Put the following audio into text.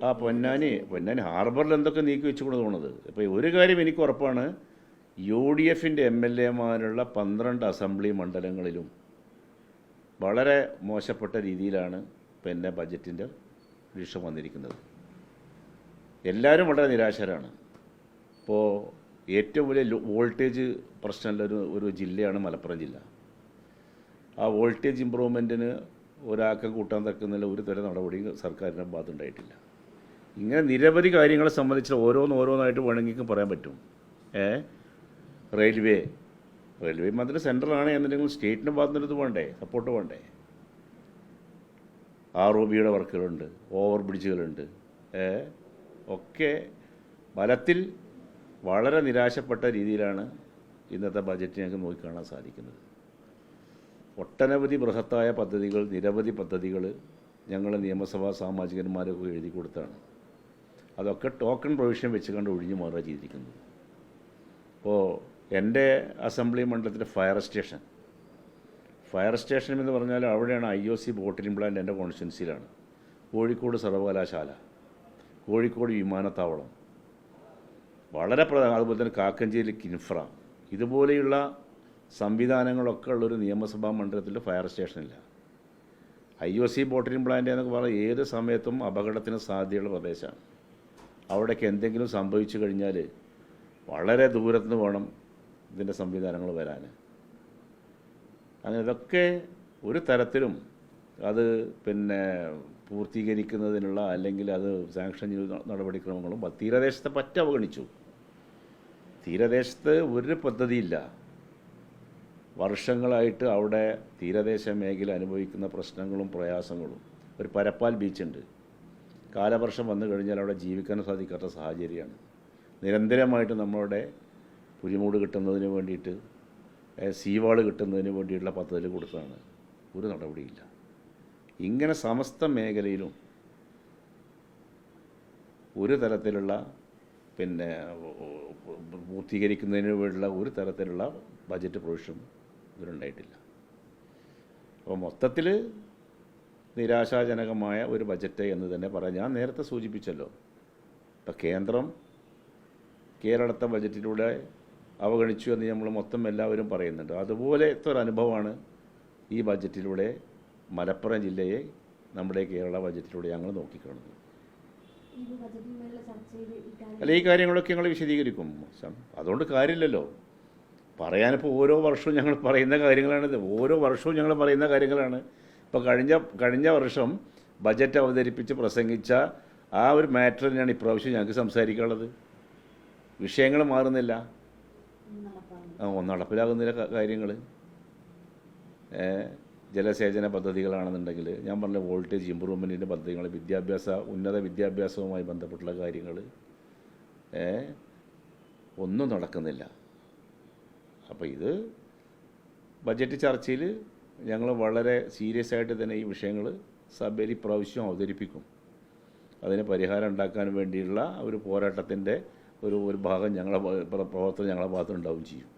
ആ പൊന്നാനി ഹാർബറിൽ എന്തൊക്കെ നീക്കി വെച്ചുകൊണ്ട് തോന്നുന്നത്. ഇപ്പോൾ ഒരു കാര്യം എനിക്ക് ഉറപ്പാണ്, UDFൻ്റെ MLA മാരുള്ള 12 അസംബ്ലി മണ്ഡലങ്ങളിലും വളരെ മോശപ്പെട്ട രീതിയിലാണ് പിന്നെ ബഡ്ജറ്റിൻ്റെ വിഷയം വന്നിരിക്കുന്നത്. എല്ലാവരും വളരെ നിരാശരാണ്. ഇപ്പോൾ ഏറ്റവും വലിയ വോൾട്ടേജ് പ്രശ്നമുള്ള ഒരു ജില്ലയാണ് മലപ്പുറം ജില്ല. ആ വോൾട്ടേജ് ഇമ്പ്രൂവ്മെൻറ്റിന് ഒരാക്കം കൂട്ടാൻ തക്കുന്നില്ല ഒരു തരം നടപടിയും സർക്കാരിൻ്റെ ഭാഗത്തുണ്ടായിട്ടില്ല. ഇങ്ങനെ നിരവധി കാര്യങ്ങളെ സംബന്ധിച്ച് ഓരോന്നായിട്ട് വേണമെങ്കിൽ പറയാൻ പറ്റും. റെയിൽവേ മാത്രം സെൻട്രലാണ് എന്നുണ്ടെങ്കിൽ സ്റ്റേറ്റിൻ്റെ ഭാഗത്തുനിന്ന് വേണ്ടേ, സപ്പോർട്ട് വേണ്ടേ. ROBയുടെ വർക്കുകളുണ്ട്, ഓവർ ബ്രിഡ്ജുകളുണ്ട്, ഒക്കെ ഫലത്തിൽ വളരെ നിരാശപ്പെട്ട രീതിയിലാണ് ഇന്നത്തെ ബഡ്ജറ്റ് ഞങ്ങൾക്ക് നോക്കിക്കാണാൻ സാധിക്കുന്നത്. ഒട്ടനവധി ബൃഹത്തായ പദ്ധതികൾ, നിരവധി പദ്ധതികൾ ഞങ്ങൾ നിയമസഭാ സാമാജികന്മാരൊക്കെ എഴുതി കൊടുത്താണ്. അതൊക്കെ ടോക്കൺ പ്രൊവിഷൻ വെച്ച് കണ്ട് ഒഴിഞ്ഞു മാറുക ചെയ്തിരിക്കുന്നത്. ഇപ്പോൾ എൻ്റെ അസംബ്ലി മണ്ഡലത്തിലെ ഫയർ സ്റ്റേഷൻ എന്ന് പറഞ്ഞാൽ അവിടെയാണ് IOC ബോട്ടിലിംഗ് പ്ലാന്റ് എൻ്റെ കോൺസ്റ്റിറ്റ്യുവൻസിയിലാണ്. കോഴിക്കോട് സർവകലാശാല, കോഴിക്കോട് വിമാനത്താവളം, വളരെ പ്രധാനം. അതുപോലെ തന്നെ കാക്കഞ്ചേരി കിൻഫ്ര, ഇതുപോലെയുള്ള സംവിധാനങ്ങളൊക്കെ ഉള്ളൊരു നിയമസഭാ മണ്ഡലത്തിൽ ഫയർ സ്റ്റേഷനില്ല. IOC ബോട്ടിലിംഗ് പ്ലാന്റ് എന്നൊക്കെ പറഞ്ഞാൽ ഏത് സമയത്തും അപകടത്തിന് സാധ്യതയുള്ള പ്രദേശമാണ്. അവിടേക്ക് എന്തെങ്കിലും സംഭവിച്ചു കഴിഞ്ഞാൽ വളരെ ദൂരത്തുനിന്ന് വേണം ഇതിൻ്റെ സംവിധാനങ്ങൾ വരാൻ. അങ്ങനെ ഇതൊക്കെ ഒരു തരത്തിലും അത് പിന്നെ പൂർത്തീകരിക്കുന്നതിനുള്ള അല്ലെങ്കിൽ അത് സാങ്ഷൻ ചെയ്ത നടപടിക്രമങ്ങളും തീരദേശത്തെ പറ്റി അവഗണിച്ചു. തീരദേശത്ത് ഒരു പദ്ധതിയില്ല. വർഷങ്ങളായിട്ട് അവിടെ തീരദേശ മേഖല അനുഭവിക്കുന്ന പ്രശ്നങ്ങളും പ്രയാസങ്ങളും. ഒരു പരപ്പാൽ ബീച്ചുണ്ട്, കാലവർഷം വന്നു കഴിഞ്ഞാൽ അവിടെ ജീവിക്കാൻ സാധിക്കാത്ത സാഹചര്യമാണ്. നിരന്തരമായിട്ട് നമ്മളുടെ പുലിമൂട് കിട്ടുന്നതിന് വേണ്ടിയിട്ട്, സീവാൾ കിട്ടുന്നതിന് വേണ്ടിയിട്ടുള്ള പദ്ധതി കൊടുത്തതാണ്. ഒരു നടപടിയില്ല. ഇങ്ങനെ സമസ്ത മേഖലയിലും ഒരു തരത്തിലുള്ള പിന്നെ പൂർത്തീകരിക്കുന്നതിന് വേണ്ടിയുള്ള ഒരു തരത്തിലുള്ള ബജറ്റ് പ്രൊവിഷൻ ഇതിലുണ്ടായിട്ടില്ല. അപ്പോൾ മൊത്തത്തിൽ നിരാശാജനകമായ ഒരു ബജറ്റ് എന്ന് തന്നെ പറയാം. ഞാൻ നേരത്തെ സൂചിപ്പിച്ചല്ലോ, ഇപ്പം കേന്ദ്രം കേരളത്തെ ബജറ്റിലൂടെ അവഗണിച്ചു എന്ന് നമ്മൾ മൊത്തം എല്ലാവരും പറയുന്നുണ്ട്. അതുപോലത്തെ ഒരു അനുഭവമാണ് ഈ ബജറ്റിലൂടെ മലപ്പുറം ജില്ലയെ നമ്മുടെ കേരള ബജറ്റിലൂടെ ഞങ്ങൾ നോക്കിക്കാണുന്നത്. അല്ല, ഈ കാര്യങ്ങളൊക്കെ ഞങ്ങൾ വിശദീകരിക്കും. അതുകൊണ്ട് കാര്യമില്ലല്ലോ പറയാനിപ്പോൾ. ഓരോ വർഷവും ഞങ്ങൾ പറയുന്ന കാര്യങ്ങളാണിത്. ഓരോ വർഷവും ഞങ്ങൾ പറയുന്ന കാര്യങ്ങളാണ്. ഇപ്പോൾ കഴിഞ്ഞ വർഷം ബജറ്റ് അവതരിപ്പിച്ച് പ്രസംഗിച്ച ആ ഒരു മാറ്റർ തന്നെയാണ് ഇപ്രാവശ്യം ഞങ്ങൾക്ക് സംസാരിക്കാനുള്ളത്. വിഷയങ്ങൾ മാറുന്നില്ല, നടപ്പിലാകുന്നില്ല കാര്യങ്ങൾ. ജലസേചന പദ്ധതികളാണെന്നുണ്ടെങ്കിൽ ഞാൻ പറഞ്ഞ വോൾട്ടേജ് ഇമ്പ്രൂവ്മെൻറ്റിൻ്റെ പദ്ധതികൾ, ഉന്നത വിദ്യാഭ്യാസവുമായി ബന്ധപ്പെട്ടുള്ള കാര്യങ്ങൾ ഒന്നും നടക്കുന്നില്ല. അപ്പോൾ ഇത് ബജറ്റ് ചർച്ചയിൽ ഞങ്ങൾ വളരെ സീരിയസ് ആയിട്ട് തന്നെ ഈ വിഷയങ്ങൾ സഭയിൽ ഇപ്രാവശ്യം അവതരിപ്പിക്കും. അതിന് പരിഹാരം ഉണ്ടാക്കാൻ വേണ്ടിയുള്ള ഒരു പോരാട്ടത്തിൻ്റെ ഒരു ഭാഗം പ്രവർത്തനം ഞങ്ങളുടെ ഭാഗത്തുണ്ടാവുകയും ചെയ്യും.